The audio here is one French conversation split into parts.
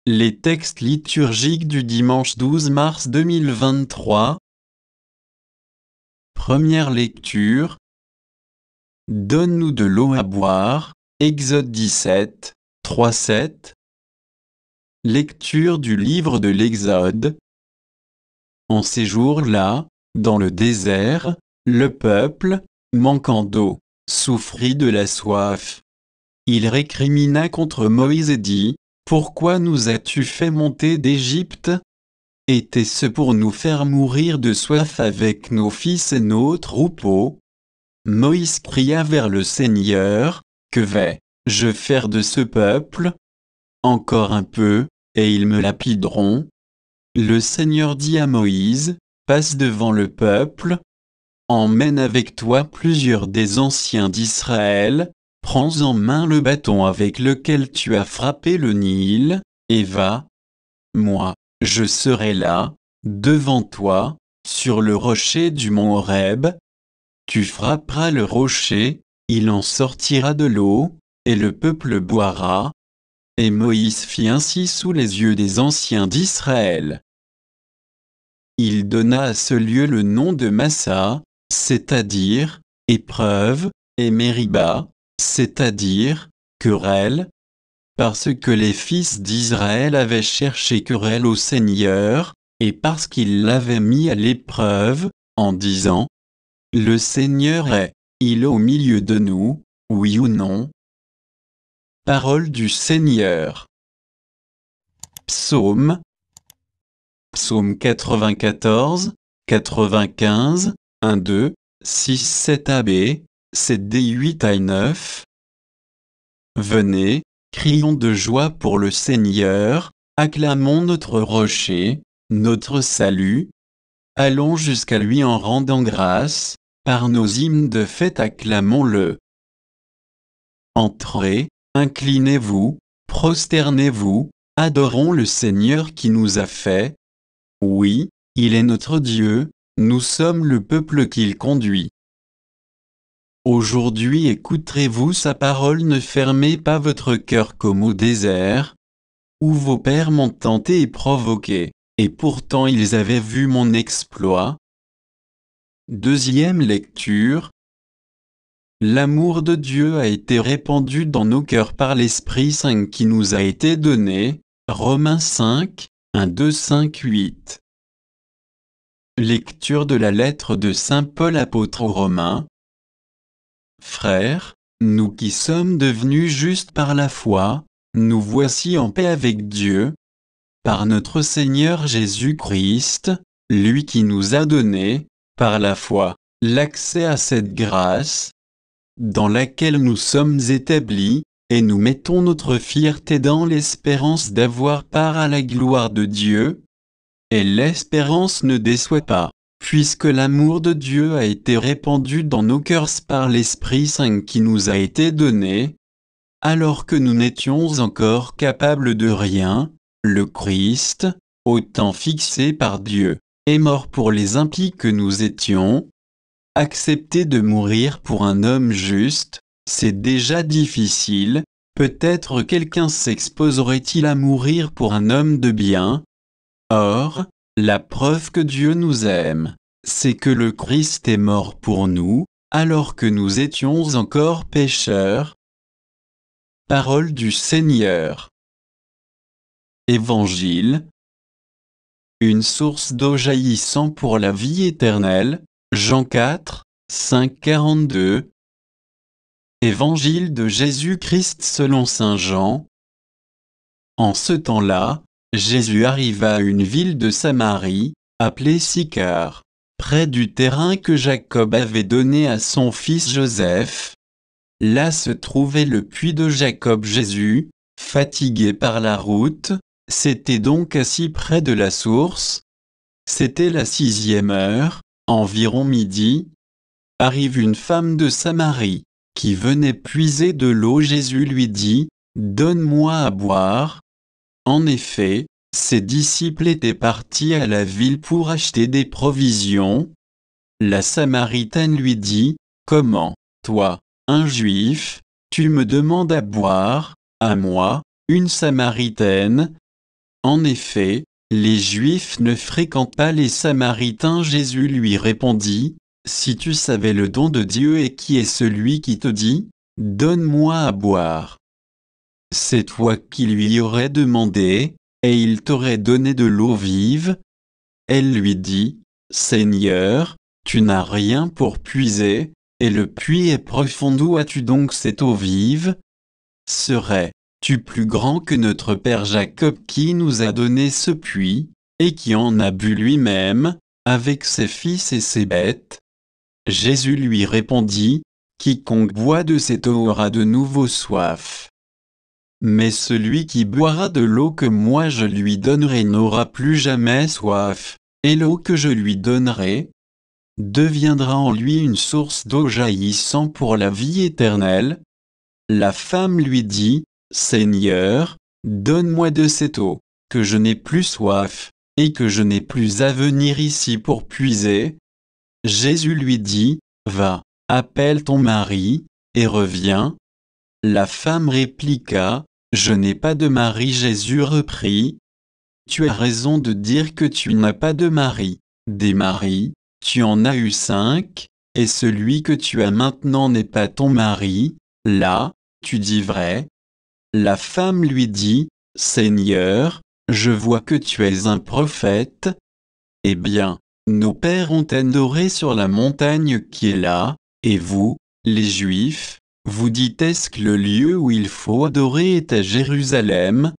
Les textes liturgiques du dimanche 12 mars 2023. Première lecture. Donne-nous de l'eau à boire. Exode 17, 3-7. Lecture du livre de l'Exode. En ces jours-là, dans le désert, le peuple, manquant d'eau, souffrit de la soif. Il récrimina contre Moïse et dit: Pourquoi nous as-tu fait monter d'Égypte? Était-ce pour nous faire mourir de soif avec nos fils et nos troupeaux? Moïse cria vers le Seigneur: Que vais-je faire de ce peuple? Encore un peu, et ils me lapideront. Le Seigneur dit à Moïse: Passe devant le peuple, emmène avec toi plusieurs des anciens d'Israël, prends en main le bâton avec lequel tu as frappé le Nil, et va. Moi, je serai là, devant toi, sur le rocher du mont Horeb. Tu frapperas le rocher, il en sortira de l'eau, et le peuple boira. Et Moïse fit ainsi sous les yeux des anciens d'Israël. Il donna à ce lieu le nom de Massa, c'est-à-dire épreuve, et Mériba, c'est-à-dire querelle, parce que les fils d'Israël avaient cherché querelle au Seigneur, et parce qu'ils l'avaient mis à l'épreuve, en disant: Le Seigneur est-il au milieu de nous, oui ou non? Parole du Seigneur. Psaume 94, 95, 1, 2, 6, 7 AB, 7 D 8 à 9. Venez, crions de joie pour le Seigneur, acclamons notre rocher, notre salut. Allons jusqu'à lui en rendant grâce, par nos hymnes de fête acclamons-le. Entrez, inclinez-vous, prosternez-vous, adorons le Seigneur qui nous a fait. Oui, il est notre Dieu, nous sommes le peuple qu'il conduit. Aujourd'hui écouterez-vous sa parole, ne fermez pas votre cœur comme au désert, où vos pères m'ont tenté et provoqué, et pourtant ils avaient vu mon exploit. Deuxième lecture. L'amour de Dieu a été répandu dans nos cœurs par l'Esprit Saint qui nous a été donné. Romains 5, 1, 2, 5, 8. Lecture de la lettre de Saint Paul apôtre aux Romains. Frères, nous qui sommes devenus justes par la foi, nous voici en paix avec Dieu, par notre Seigneur Jésus-Christ, lui qui nous a donné, par la foi, l'accès à cette grâce, dans laquelle nous sommes établis, et nous mettons notre fierté dans l'espérance d'avoir part à la gloire de Dieu. Et l'espérance ne déçoit pas, puisque l'amour de Dieu a été répandu dans nos cœurs par l'Esprit Saint qui nous a été donné. Alors que nous n'étions encore capables de rien, le Christ, au temps fixé par Dieu, est mort pour les impies que nous étions. Accepter de mourir pour un homme juste, c'est déjà difficile. Peut-être quelqu'un s'exposerait-il à mourir pour un homme de bien? Or, la preuve que Dieu nous aime, c'est que le Christ est mort pour nous, alors que nous étions encore pécheurs. Parole du Seigneur. Évangile. Une source d'eau jaillissant pour la vie éternelle. Jean 4, 5, 42. Évangile de Jésus-Christ selon saint Jean. En ce temps-là, Jésus arriva à une ville de Samarie, appelée Sychar, près du terrain que Jacob avait donné à son fils Joseph. Là se trouvait le puits de Jacob. Jésus, fatigué par la route, s'était donc assis près de la source. C'était la 6e heure, environ midi. Arrive une femme de Samarie, qui venait puiser de l'eau. Jésus lui dit: Donne-moi à boire. En effet, ses disciples étaient partis à la ville pour acheter des provisions. La Samaritaine lui dit: Comment, toi, un Juif, tu me demandes à boire, à moi, une Samaritaine? En effet, les Juifs ne fréquentent pas les Samaritains. Jésus lui répondit, « Si tu savais le don de Dieu et qui est celui qui te dit, « Donne-moi à boire », c'est toi qui lui aurais demandé, et il t'aurait donné de l'eau vive. » Elle lui dit, « Seigneur, tu n'as rien pour puiser, et le puits est profond. D'où as-tu donc cette eau vive? Serais-tu plus grand que notre père Jacob qui nous a donné ce puits, et qui en a bu lui-même, avec ses fils et ses bêtes ?» Jésus lui répondit, « Quiconque boit de cette eau aura de nouveau soif. Mais celui qui boira de l'eau que moi je lui donnerai n'aura plus jamais soif, et l'eau que je lui donnerai deviendra en lui une source d'eau jaillissant pour la vie éternelle. » La femme lui dit, « Seigneur, donne-moi de cette eau, que je n'ai plus soif, et que je n'ai plus à venir ici pour puiser. » Jésus lui dit, « Va, appelle ton mari, et reviens. » La femme répliqua, « Je n'ai pas de mari. » Jésus reprit, « Tu as raison de dire que tu n'as pas de mari. Des maris, tu en as eu 5, et celui que tu as maintenant n'est pas ton mari. Là, tu dis vrai. » La femme lui dit, « Seigneur, je vois que tu es un prophète. Eh bien, nos pères ont adoré sur la montagne qui est là, et vous, les Juifs, vous dites est-ce que le lieu où il faut adorer est à Jérusalem? »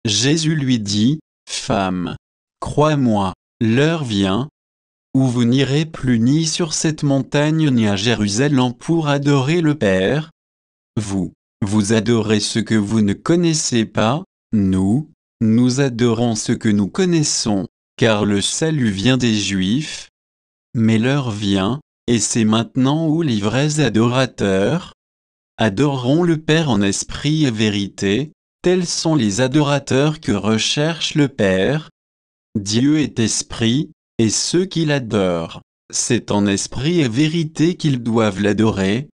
Jésus lui dit, « Femme, crois-moi, l'heure vient où vous n'irez plus ni sur cette montagne ni à Jérusalem pour adorer le Père. Vous adorez ce que vous ne connaissez pas, nous adorons ce que nous connaissons, car le salut vient des Juifs. Mais l'heure vient, et c'est maintenant où les vrais adorateurs adoreront le Père en esprit et vérité. Tels sont les adorateurs que recherche le Père. Dieu est esprit, et ceux qui l'adorent, c'est en esprit et vérité qu'ils doivent l'adorer. »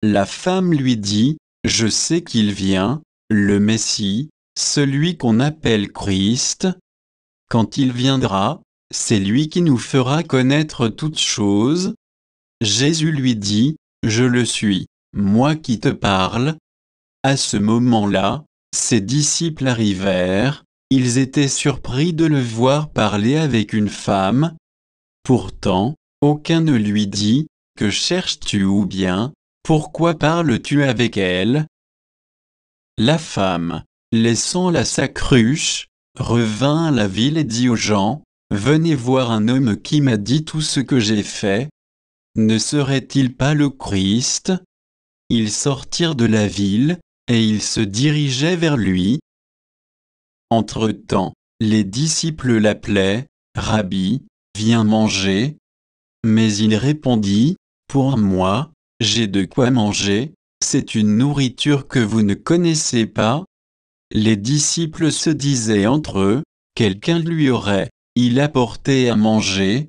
La femme lui dit, « Je sais qu'il vient, le Messie, celui qu'on appelle Christ. Quand il viendra, c'est lui qui nous fera connaître toutes choses. » Jésus lui dit, « Je le suis, moi qui te parle. » À ce moment-là, ses disciples arrivèrent, ils étaient surpris de le voir parler avec une femme. Pourtant, aucun ne lui dit, « Que cherches-tu » ou bien, « Pourquoi parles-tu avec elle ?» La femme, laissant là sa cruche, revint à la ville et dit aux gens, « Venez voir un homme qui m'a dit tout ce que j'ai fait. Ne serait-il pas le Christ ?» Ils sortirent de la ville, et ils se dirigeaient vers lui. Entre-temps, les disciples l'appelaient, « Rabbi, viens manger. » Mais il répondit, « Pour moi, j'ai de quoi manger, c'est une nourriture que vous ne connaissez pas. » Les disciples se disaient entre eux, « Quelqu'un lui aurait-il apporté à manger ?»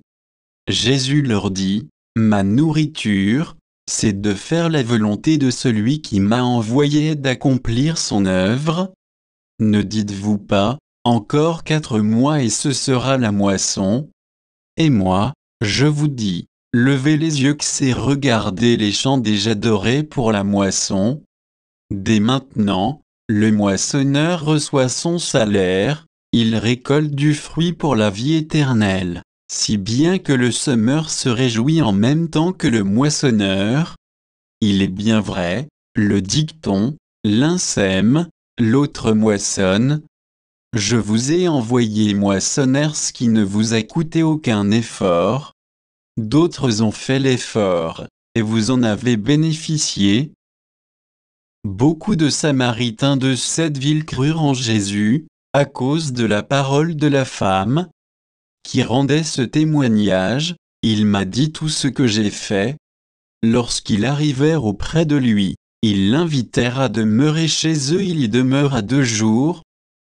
Jésus leur dit, « Ma nourriture, c'est de faire la volonté de celui qui m'a envoyé et d'accomplir son œuvre. Ne dites-vous pas, encore 4 mois et ce sera la moisson? Et moi, je vous dis, levez les yeux que c'est regarder les champs déjà dorés pour la moisson. Dès maintenant, le moissonneur reçoit son salaire, il récolte du fruit pour la vie éternelle, si bien que le semeur se réjouit en même temps que le moissonneur. Il est bien vrai, le dicton, l'un sème, l'autre moissonne. Je vous ai envoyé moissonneurs ce qui ne vous a coûté aucun effort. D'autres ont fait l'effort, et vous en avez bénéficié. » Beaucoup de Samaritains de cette ville crurent en Jésus, à cause de la parole de la femme, qui rendait ce témoignage, « Il m'a dit tout ce que j'ai fait. » Lorsqu'ils arrivèrent auprès de lui, ils l'invitèrent à demeurer chez eux. Il y demeura 2 jours.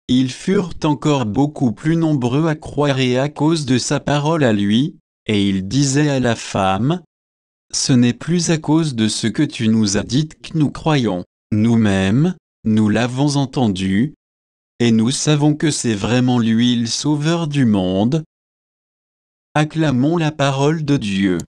Ils furent encore beaucoup plus nombreux à croire et à cause de sa parole à lui, et il disait à la femme, « Ce n'est plus à cause de ce que tu nous as dit que nous croyons, nous-mêmes, nous l'avons entendu, et nous savons que c'est vraiment lui le Sauveur du monde. Acclamons la parole de Dieu.